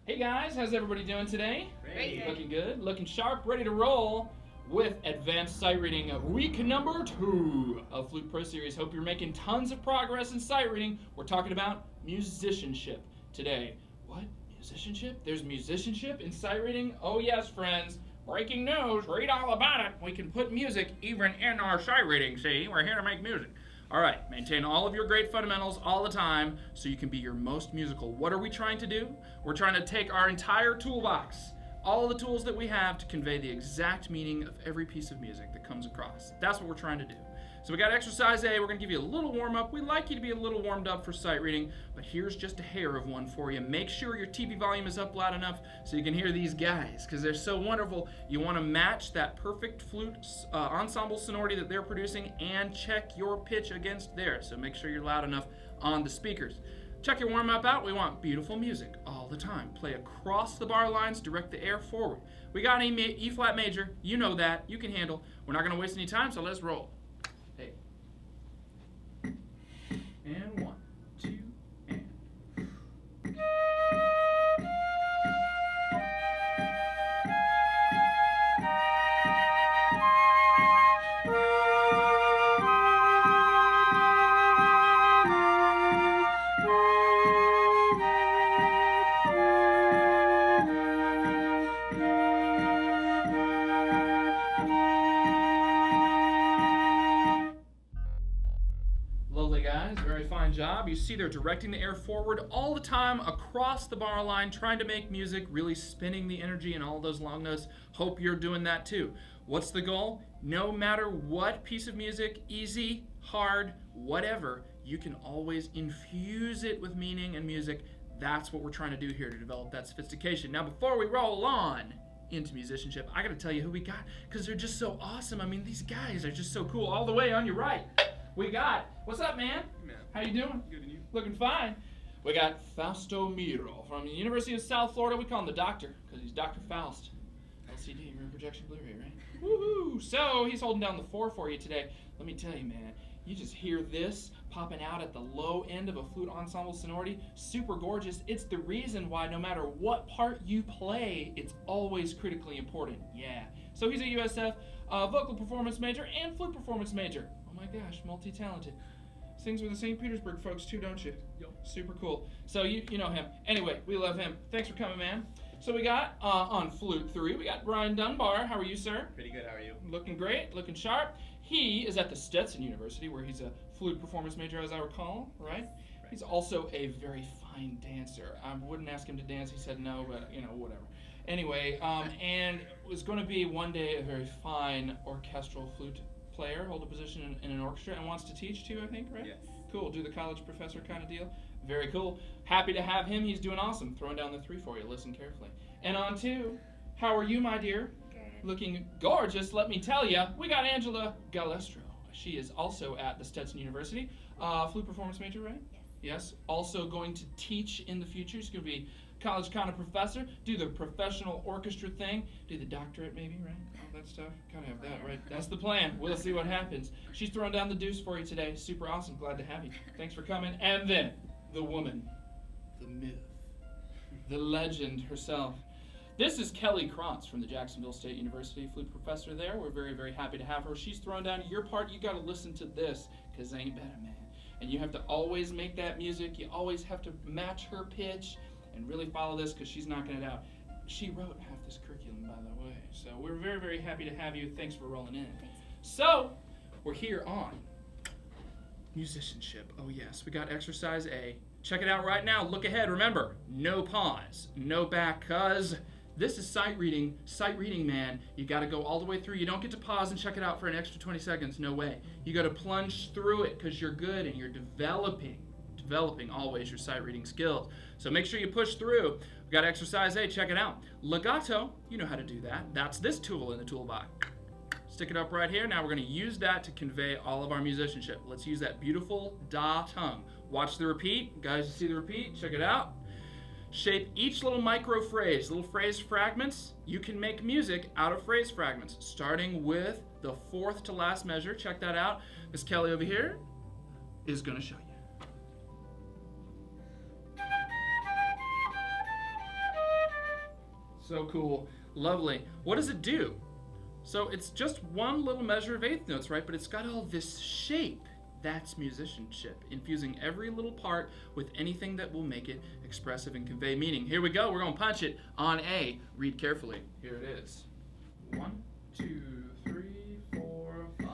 Hey guys, how's everybody doing today? Great. Looking good, looking sharp, ready to roll with Advanced Sight Reading week number 2 of Flute Pro Series. Hope you're making tons of progress in sight reading. We're talking about musicianship today. What? Musicianship? There's musicianship in sight reading? Oh yes, friends. Breaking news, read all about it. We can put music even in our sight reading, see? We're here to make music. All right, maintain all of your great fundamentals all the time so you can be your most musical. What are we trying to do? We're trying to take our entire toolbox, all the tools that we have to convey the exact meaning of every piece of music that comes across. That's what we're trying to do. So we got exercise A. We're going to give you a little warm-up. We'd like you to be a little warmed up for sight reading, but here's just a hair of one for you. Make sure your TV volume is up loud enough so you can hear these guys, because they're so wonderful. You want to match that perfect flute ensemble sonority that they're producing and check your pitch against theirs. So make sure you're loud enough on the speakers. Check your warm-up out. We want beautiful music all the time. Play across the bar lines, direct the air forward. We got an E-flat major. You know that. You can handle. We're not going to waste any time, so let's roll. Hey. And 1, 2, and. Lovely guys, very fine job. You see they're directing the air forward all the time across the bar line, trying to make music, really spinning the energy in all those long notes. Hope you're doing that too. What's the goal? No matter what piece of music, easy, hard, whatever, you can always infuse it with meaning and music. That's what we're trying to do here to develop that sophistication. Now before we roll on into musicianship, I gotta tell you who we got, because they're just so awesome. I mean, these guys are just so cool. All the way on your right, we got, what's up, man? Hey, man. How you doing? Good, and you? Looking fine. We got Fausto Miro from the University of South Florida. We call him the doctor, because he's Dr. Faust. LCD, rear projection Blu-ray, right? Woohoo! So, he's holding down the 4 for you today. Let me tell you, man, you just hear this popping out at the low end of a flute ensemble sonority. Super gorgeous. It's the reason why no matter what part you play, it's always critically important. Yeah. So he's a USF vocal performance major and flute performance major. Oh my gosh, multi-talented. Sings with the St. Petersburg folks too, don't you? Yep. Super cool. So you know him. Anyway, we love him. Thanks for coming, man. So we got on Flute 3, we got Brian Dunbar. How are you, sir? Pretty good, how are you? Looking great, looking sharp. He is at the Stetson University, where he's a flute performance major, as I recall, right? He's also a very fine dancer. I wouldn't ask him to dance. He said no, but whatever. Anyway, and was going to be one day a very fine orchestral flute player, hold a position in an orchestra, and wants to teach too, I think, right? Yes. Cool, do the college professor kind of deal. Very cool. Happy to have him. He's doing awesome. Throwing down the 3 for you. Listen carefully. And on 2, how are you, my dear? Good. Looking gorgeous, let me tell you. We got Angela Galestro. She is also at the Stetson University. Flute performance major, right? Yes. Yes. Also going to teach in the future. She's going to be college kind of professor, do the professional orchestra thing, do the doctorate maybe, right? All that stuff. Gotta have that, right? That's the plan. We'll see what happens. She's throwing down the deuce for you today. Super awesome. Glad to have you. Thanks for coming. And then, the woman, the myth, the legend herself. This is Kelly Krantz from the Jacksonville State University, flute professor there. We're very, very happy to have her. She's throwing down your part. You gotta listen to this, because ain't better, man. And you have to always make that music. You always have to match her pitch and really follow this, because she's knocking it out. She wrote half this curriculum, by the way. So we're very, very happy to have you. Thanks for rolling in. So we're here on musicianship. Oh yes, we got exercise A. Check it out right now. Look ahead. Remember, no pause, no back, cause this is sight reading. Sight reading, man. You got to go all the way through. You don't get to pause and check it out for an extra 20 seconds. No way. You got to plunge through it, because you're good and you're developing always your sight reading skills. So make sure you push through. We got exercise A, check it out. Legato, you know how to do that. That's this tool in the toolbox. Stick it up right here. Now we're going to use that to convey all of our musicianship. Let's use that beautiful da tongue. Watch the repeat. Guys, you see the repeat? Check it out. Shape each little micro phrase, little phrase fragments. You can make music out of phrase fragments, starting with the 4th to last measure. Check that out. Miss Kelly over here is going to show you. So cool. Lovely. What does it do? So it's just one little measure of eighth notes, right? But it's got all this shape. That's musicianship, infusing every little part with anything that will make it expressive and convey meaning. Here we go. We're going to punch it on A. Read carefully. Here it is. 1, 2, 3, 4, 5.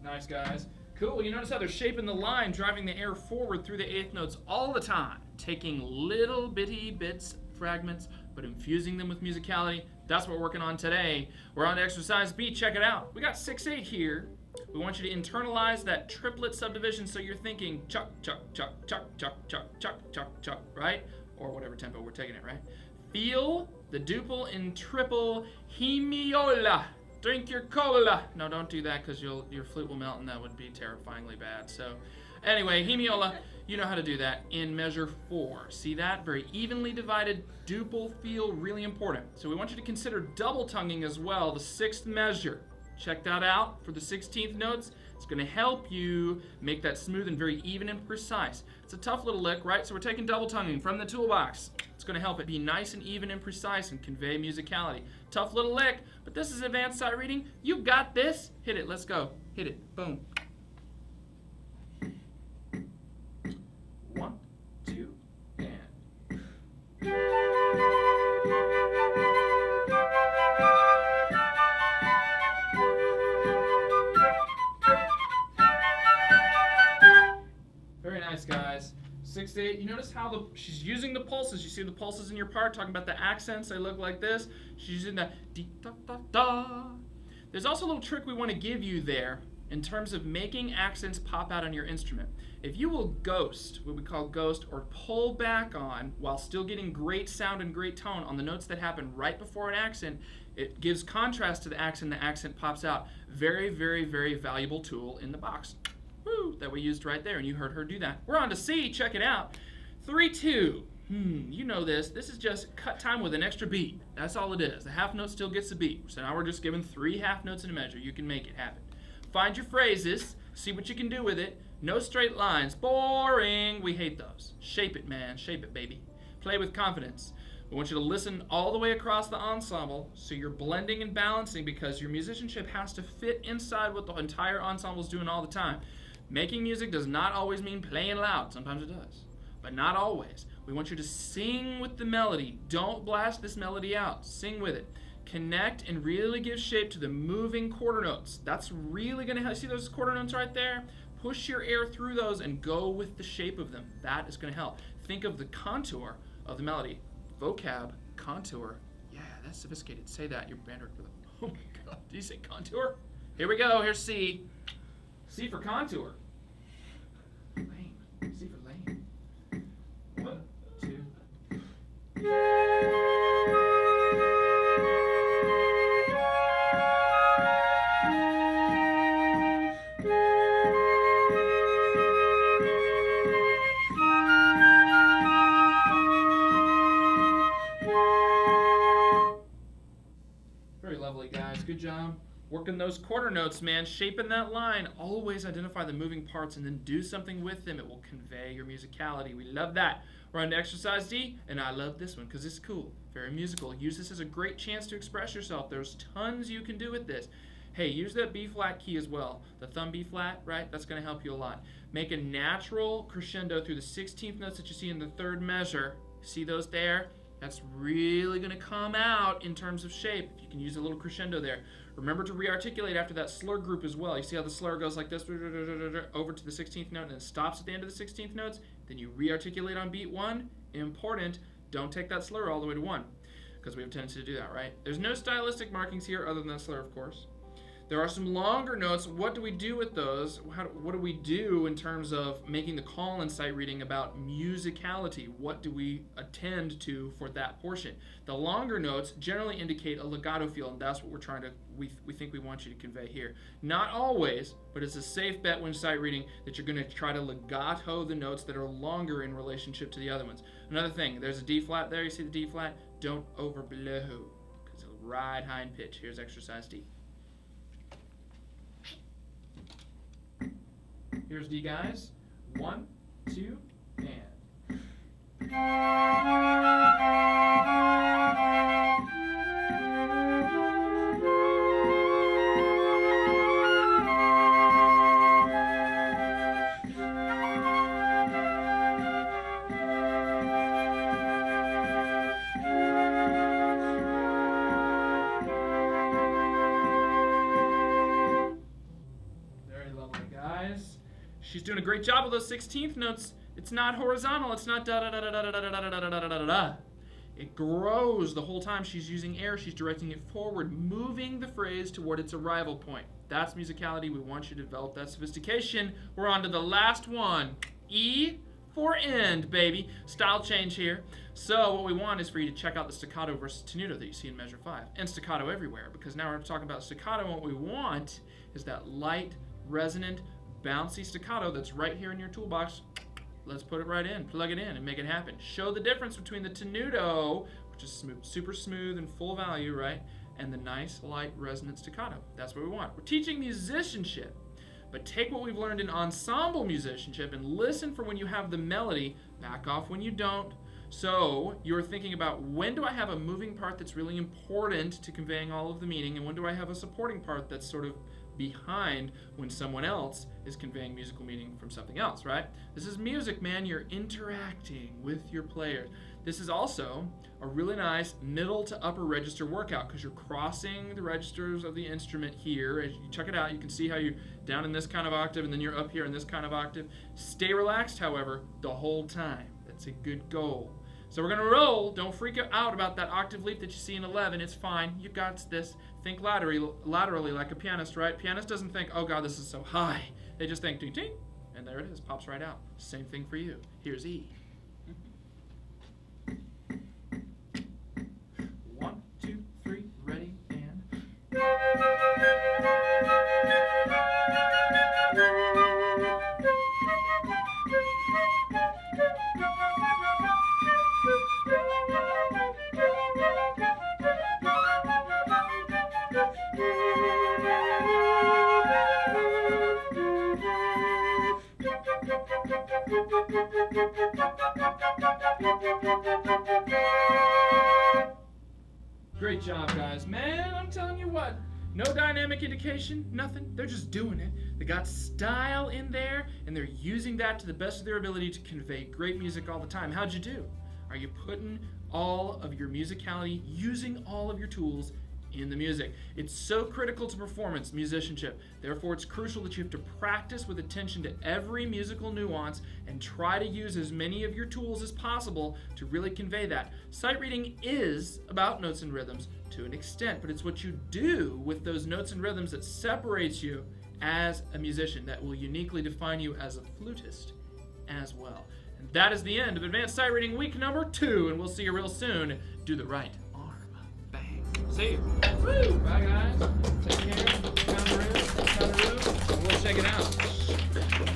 Nice, guys. Cool. You notice how they're shaping the line, driving the air forward through the eighth notes all the time, taking little bitty bits, fragments, but infusing them with musicality. That's what we're working on today. We're on to exercise B. Check it out. We got 6/8 here. We want you to internalize that triplet subdivision, so you're thinking chuck, chuck, chuck, chuck, chuck, chuck, chuck, chuck, chuck, right? Or whatever tempo we're taking it, right? Feel the duple and triple hemiola. Drink your cola. No, don't do that because your flute will melt and that would be terrifyingly bad. So anyway, hemiola, you know how to do that in measure 4. See that? Very evenly divided duple feel, really important. So we want you to consider double tonguing as well, the 6th measure. Check that out for the 16th notes. It's going to help you make that smooth and very even and precise. It's a tough little lick, right? So we're taking double tonguing from the toolbox. It's going to help it be nice and even and precise and convey musicality. Tough little lick, but this is advanced sight reading. You got this. Hit it. Let's go. Hit it. Boom. 1, 2, and... Very nice, guys. 6/8. You notice how she's using the pulses. You see the pulses in your part, talking about the accents. They look like this. She's using the dee da da da. There's also a little trick we want to give you there in terms of making accents pop out on your instrument. If you will ghost, what we call ghost, or pull back on while still getting great sound and great tone on the notes that happen right before an accent, it gives contrast to the accent pops out. Very, very, very valuable tool in the box. That we used right there, and you heard her do that. We're on to C. Check it out. 3/2. You know this. This is just cut time with an extra beat. That's all it is. The half note still gets the beat. So now we're just giving 3 half notes in a measure. You can make it happen. Find your phrases. See what you can do with it. No straight lines. Boring. We hate those. Shape it, man. Shape it, baby. Play with confidence. We want you to listen all the way across the ensemble, so you're blending and balancing, because your musicianship has to fit inside what the entire ensemble is doing all the time. Making music does not always mean playing loud. Sometimes it does, but not always. We want you to sing with the melody. Don't blast this melody out. Sing with it. Connect and really give shape to the moving quarter notes. That's really going to help. See those quarter notes right there? Push your air through those and go with the shape of them. That is going to help. Think of the contour of the melody. Vocab, contour. Yeah, that's sophisticated. Say that. Your band director. Oh my God. Did you say contour? Here we go. Here's C. C for contour. Lame. C for lame. 1, 2. Very lovely, guys. Good job. Working those quarter notes, man, shaping that line. Always identify the moving parts and then do something with them. It will convey your musicality. We love that. We're on to exercise D, and I love this one because it's cool. Very musical. Use this as a great chance to express yourself. There's tons you can do with this. Hey, use that B flat key as well. The thumb B flat, right? That's going to help you a lot. Make a natural crescendo through the 16th notes that you see in the 3rd measure. See those there? That's really going to come out in terms of shape. If you can use a little crescendo there. Remember to re-articulate after that slur group as well. You see how the slur goes like this, over to the 16th note, and then stops at the end of the 16th notes? Then you re-articulate on beat 1. Important, don't take that slur all the way to 1, because we have a tendency to do that, right? There's no stylistic markings here other than that slur, of course. There are some longer notes. What do we do with those? What do we do in terms of making the call in sight reading about musicality? What do we attend to for that portion? The longer notes generally indicate a legato feel, and that's what we're trying to, we think we want you to convey here. Not always, but it's a safe bet when sight reading that you're going to try to legato the notes that are longer in relationship to the other ones. Another thing, there's a D flat there. You see the D flat? Don't overblow, because it'll ride high in pitch. Here's exercise D. Here's D, guys. 1, 2, and. Very lovely, guys. She's doing a great job with those 16th notes. It's not horizontal. It's not da da da da da da da da da da da da da. It grows the whole time she's using air. She's directing it forward, moving the phrase toward its arrival point. That's musicality. We want you to develop that sophistication. We're on to the last one. E for end, baby. Style change here. So what we want is for you to check out the staccato versus tenuto that you see in measure 5. And staccato everywhere, because now we're talking about staccato, and what we want is that light, resonant, bouncy staccato that's right here in your toolbox. Let's put it right in, plug it in, and make it happen. Show the difference between the tenuto, which is smooth, super smooth and full value, right, and the nice, light, resonant staccato. That's what we want. We're teaching musicianship, but take what we've learned in ensemble musicianship and listen for when you have the melody, back off when you don't. So you're thinking about, when do I have a moving part that's really important to conveying all of the meaning, and when do I have a supporting part that's sort of behind when someone else is conveying musical meaning from something else, right? This is music, man. You're interacting with your players. This is also a really nice middle to upper register workout, because you're crossing the registers of the instrument here. As you check it out, you can see how you're down in this kind of octave and then you're up here in this kind of octave. Stay relaxed, however, the whole time. That's a good goal. So we're going to roll. Don't freak out about that octave leap that you see in 11. It's fine. You got this. Think laterally like a pianist, right? Pianist doesn't think, oh God, this is so high. They just think, ding, ding, and there it is. Pops right out. Same thing for you. Here's E. 1, 2, 3, ready, and... Great job, guys. Man, I'm telling you what. No dynamic indication, nothing. They're just doing it. They got style in there, and they're using that to the best of their ability to convey great music all the time. How'd you do? Are you putting all of your musicality, using all of your tools in the music? It's so critical to performance, musicianship. Therefore, it's crucial that you have to practice with attention to every musical nuance and try to use as many of your tools as possible to really convey that. Sight reading is about notes and rhythms to an extent, but it's what you do with those notes and rhythms that separates you as a musician, that will uniquely define you as a flutist as well. And that is the end of Advanced Sight Reading week number 2, and we'll see you real soon. Do the right arm. Bang. See you. Woo! Bye, guys. Take care. Count the room. And we'll check it out.